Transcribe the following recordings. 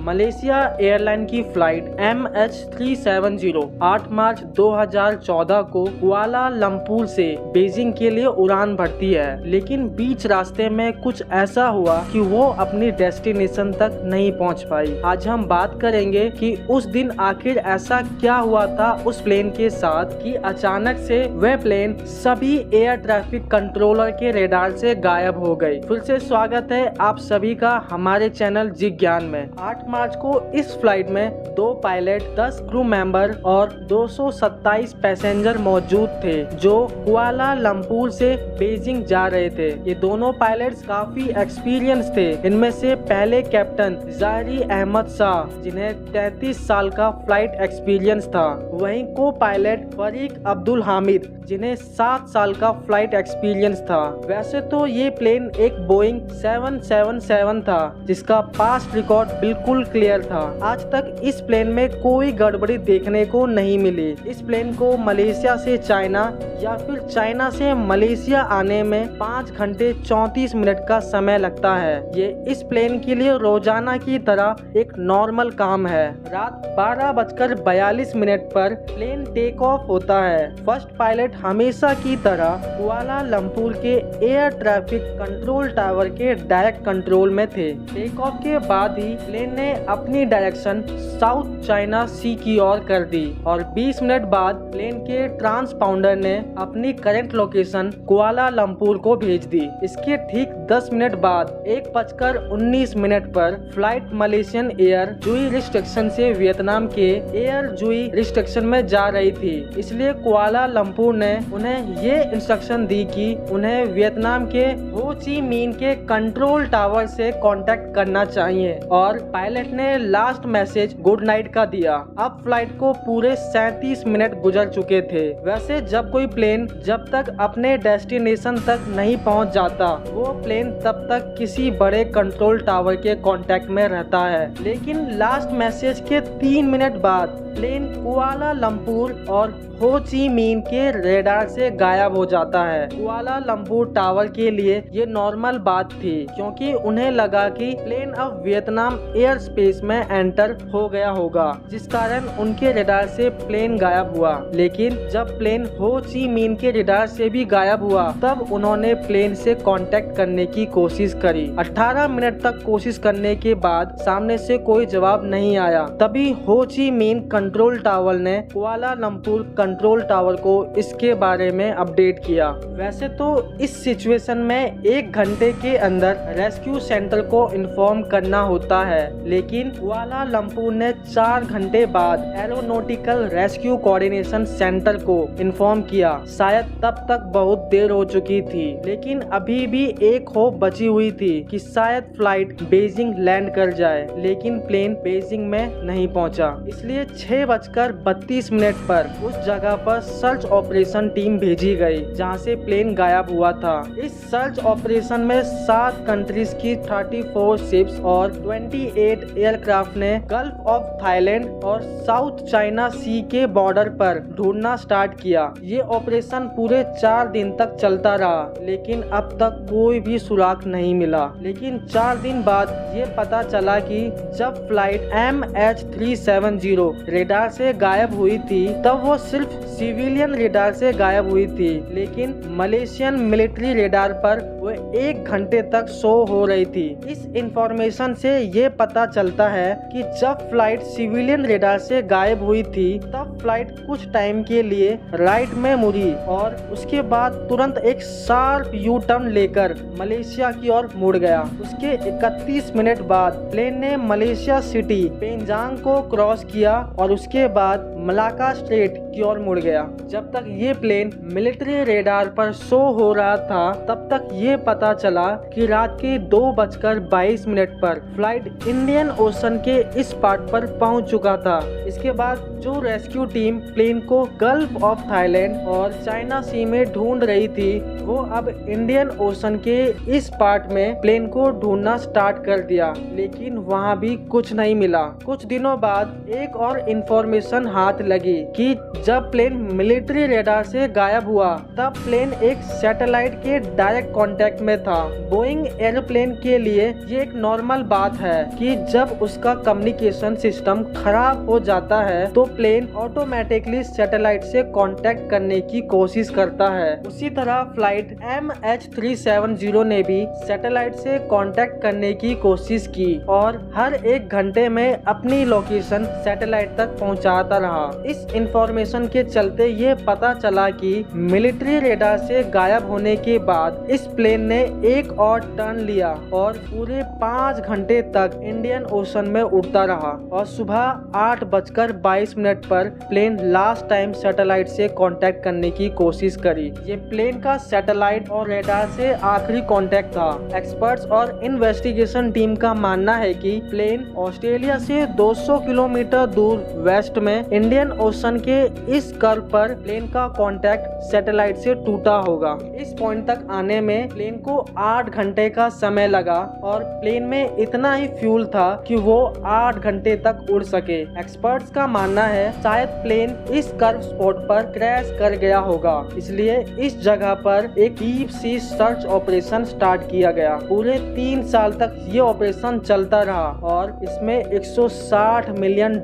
Malaysia airline की flight MH370 8 मार्च 2014 को Kuala Lumpur से बीजिंग के लिए उड़ान भरती है, लेकिन बीच रास्ते में कुछ ऐसा हुआ कि वो अपनी डेस्टिनेशन तक नहीं पहुंच पाई। आज हम बात करेंगे कि उस दिन आखिर ऐसा क्या हुआ था उस प्लेन के साथ कि अचानक से वह प्लेन सभी एयर ट्रैफिक कंट्रोलर के रेडार से गायब हो गई। फिर से स्वागत है आप सभी का हमारे चैनल जिज्ञान में। 8 मार्च को इस फ्लाइट में 2 पायलट, 10 क्रू मेंबर और 227 पैसेंजर मौजूद थे जो कुआलालंपुर से बीजिंग जा रहे थे। ये दोनों पायलट्स काफी एक्सपीरियंस थे। इनमें से पहले कैप्टन जारी अहमद शाह, जिन्हें 33 साल का फ्लाइट एक्सपीरियंस था। वहीं को पायलट फरीक अब्दुल हामिद, जिन्हें 7 साल का फ्लाइट एक्सपीरियंस था। वैसे तो ये प्लेन एक बोइंग 777 था जिसका पास्ट रिकॉर्ड बिल्कुल क्लियर था। आज तक इस प्लेन में कोई गड़बड़ी देखने को नहीं मिली। इस प्लेन को मलेशिया से चाइना या फिर चाइना से मलेशिया आने में 5 घंटे 34 मिनट का समय लगता है। ये इस प्लेन के लिए रोजाना की तरह एक नॉर्मल काम है। रात 12:42 पर प्लेन टेक ऑफ होता है। फर्स्ट पायलट हमेशा की तरह कुआलालंपुर के एयर ट्रैफिक कंट्रोल टावर के डायरेक्ट कंट्रोल में थे। टेक ऑफ के बाद ही प्लेन ने अपनी डायरेक्शन साउथ चाइना सी की ओर कर दी और 20 मिनट बाद प्लेन के ट्रांसपाउंडर ने अपनी करंट लोकेशन कुआलालंपुर को भेज दी। इसके ठीक 10 मिनट बाद 1:19 पर फ्लाइट मलेशियन एयर जुई रिस्ट्रिक्शन से वियतनाम के एयर जुई रिस्ट्रिक्शन में जा रही थी। इसलिए कुआलालंपुर ने उन्हें ये इंस्ट्रक्शन दी कि उन्हें वियतनाम के हो ची मिन के कंट्रोल टावर से कांटेक्ट करना चाहिए और पायलट ने लास्ट मैसेज गुड नाइट का दिया। अब फ्लाइट को पूरे 37 मिनट गुजर चुके थे। वैसे जब कोई प्लेन जब तक अपने डेस्टिनेशन तक नहीं पहुंच जाता, वो प्लेन तब तक किसी बड़े कंट्रोल टावर के कांटेक्ट में रहता है। लेकिन लास्ट मैसेज के 3 मिनट बाद प्लेन कुआलालंपुर और हो ची मिन के रेडार से गायब हो जाता है। कुआलालंपुर टावर के लिए ये नॉर्मल बात थी, क्योंकि उन्हें लगा कि प्लेन अब वियतनाम एयर स्पेस में एंटर हो गया होगा, जिस कारण उनके रेडार से प्लेन गायब हुआ। लेकिन जब प्लेन हो ची मिन के रेडार से भी गायब हुआ, तब उन्होंने प्लेन से कांटेक्ट करने की कोशिश करी। 18 मिनट तक कोशिश करने के बाद सामने से कोई जवाब नहीं आया। तभी हो ची मिन कंट्रोल टावर ने कुआलालंपुर कंट्रोल टावर को इसके बारे में अपडेट किया। वैसे तो इस सिचुएशन में 1 घंटे के अंदर रेस्क्यू सेंटर को इन्फॉर्म करना होता है, लेकिन कुआलालंपुर ने 4 घंटे बाद एरोनॉटिकल रेस्क्यू कोऑर्डिनेशन सेंटर को इन्फॉर्म किया। शायद तब तक बहुत देर हो चुकी थी, लेकिन अभी भी एक होप बची हुई थी कि शायद फ्लाइट बीजिंग लैंड कर जाए, लेकिन प्लेन बीजिंग में नहीं पहुंचा। इसलिए 6:32 पर उस जगह पर सर्च ऑपरेशन टीम भेजी गई जहां से प्लेन गायब हुआ था। इस सर्च ऑपरेशन में 7 कंट्रीज की 34 शिप्स और 28 एयरक्राफ्ट ने गल्फ ऑफ थाईलैंड और साउथ चाइना सी के बॉर्डर पर ढूंढना स्टार्ट किया। ये ऑपरेशन पूरे 4 दिन तक चलता रहा, लेकिन अब तक कोई भी सुराग नहीं मिला। लेकिन 4 दिन बाद ये पता चला कि जब फ्लाइट MH370 रेडार से गायब हुई थी, तब वो सिर्फ सिविलियन रेडार से गायब हुई थी, लेकिन मलेशियन मिलिट्री रेडार पर वो 1 घंटे तक शो हो रही थी। इस इंफॉर्मेशन से ये पता चलता है कि जब फ्लाइट सिविलियन रेडार से गायब हुई थी, तब फ्लाइट कुछ टाइम के लिए राइट में मुड़ी और उसके बाद तुरंत एक शार्प यू टर्न लेकर मलेशिया की ओर मुड़ गया। उसके 31 मिनट बाद प्लेन ने मलेशिया सिटी पेंजांग को क्रॉस किया और उसके बाद मलाका स्ट्रेट की ओर मुड़ गया। जब तक ये प्लेन मिलिट्री रेडार पर शो हो रहा था, तब तक ये पता चला कि रात के 2:22 पर फ्लाइट इंडियन ओशन के इस पार्ट पर पहुंच चुका था। इसके बाद जो रेस्क्यू टीम प्लेन को गल्फ ऑफ थाईलैंड और चाइना सी में ढूंढ रही थी, वो अब इंडियन ओशन के इस पार्ट में प्लेन को ढूंढना स्टार्ट कर दिया, लेकिन वहाँ भी कुछ नहीं मिला। कुछ दिनों बाद एक और इंफॉर्मेशन हाथ लगी कि जब प्लेन मिलिट्री रेडार से गायब हुआ तब प्लेन एक सैटेलाइट के डायरेक्ट कांटेक्ट में था। बोइंग एयरप्लेन के लिए ये एक नॉर्मल बात है कि जब उसका कम्युनिकेशन सिस्टम खराब हो जाता है तो प्लेन ऑटोमेटिकली सैटेलाइट से कांटेक्ट करने की कोशिश करता है। उसी तरह फ्लाइट MH370 ने भी सैटेलाइट से कांटेक्ट करने की कोशिश की और हर एक घंटे में अपनी लोकेशन सैटेलाइट तक पहुंचाता रहा। इस इंफॉर्मेशन के चलते ये पता चला कि मिलिट्री रेडार से गायब होने के बाद इस प्लेन ने एक और टर्न लिया और पूरे 5 घंटे तक इंडियन ओशन में उड़ता रहा और सुबह 8:22 पर प्लेन लास्ट टाइम सैटेलाइट से कांटेक्ट करने की कोशिश करी। ये प्लेन का सैटेलाइट और रेडार से आखिरी कांटेक्ट था। एक्सपर्ट्स और इन्वेस्टिगेशन टीम का मानना है कि प्लेन ऑस्ट्रेलिया से 200 किलोमीटर दूर वेस्ट में इंडियन ओशन के इस कर्व पर प्लेन का कांटेक्ट सैटेलाइट से टूटा होगा। इस पॉइंट तक आने में प्लेन को 8 घंटे का समय लगा और प्लेन में इतना ही फ्यूल था कि वो 8 घंटे तक उड़ सके। एक्सपर्ट्स का मानना है शायद प्लेन इस कर्व स्पॉट पर क्रैश कर गया होगा, इसलिए इस जगह पर एक deep sea search operation start किया गया। पूरे 3 साल तक ये ऑपरेशन चलता रहा और इसमें $160 मिलियन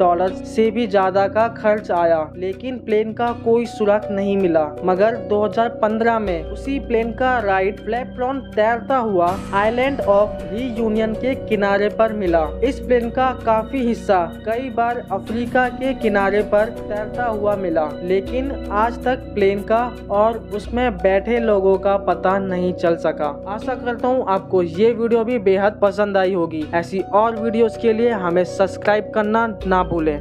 से भी ज्यादा का खर्च आया, लेकिन प्लेन का कोई सुराग नहीं मिला। मगर 2015 में उसी प्लेन का राइट फ्लैप्रोन तैरता हुआ आइलैंड ऑफ रीयूनियन के किनारे पर मिला। इस प्लेन का काफी हिस्सा कई बार अफ्रीका के किनारे पर तैरता हुआ मिला, लेकिन आज तक प्लेन का और उसमें बैठे लोगों का पता नहीं चल सका। आशा करता हूँ आपको ये वीडियो भी बेहद पसंद आई होगी। ऐसी और वीडियोस के लिए हमें सब्सक्राइब करना ना भूलें।